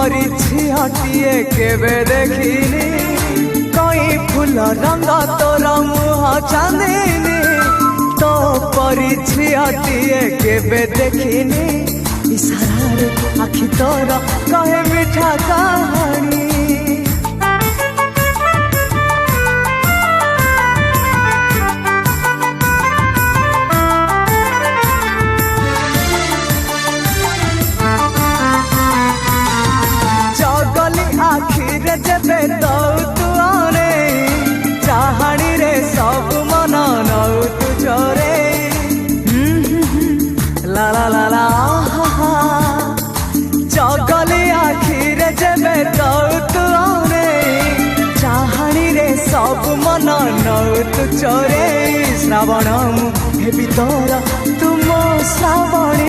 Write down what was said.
परी झिहटिए केबे देखिनी कई फूल रंग तोर मुह चांदिनी तो परी झिहटिए केबे देखिनी इशारा रे आखि तोर कहे मीठा कहानी आखिरे जबे तो तू आने चाहनी रे सब मन नौ तू चोरे ला ला ला ला जगली आखिरे जबे तो तू आने चाहनी रे सब मन नौ तू चोरे श्रावण हेबी तोर तुम श्रावणी।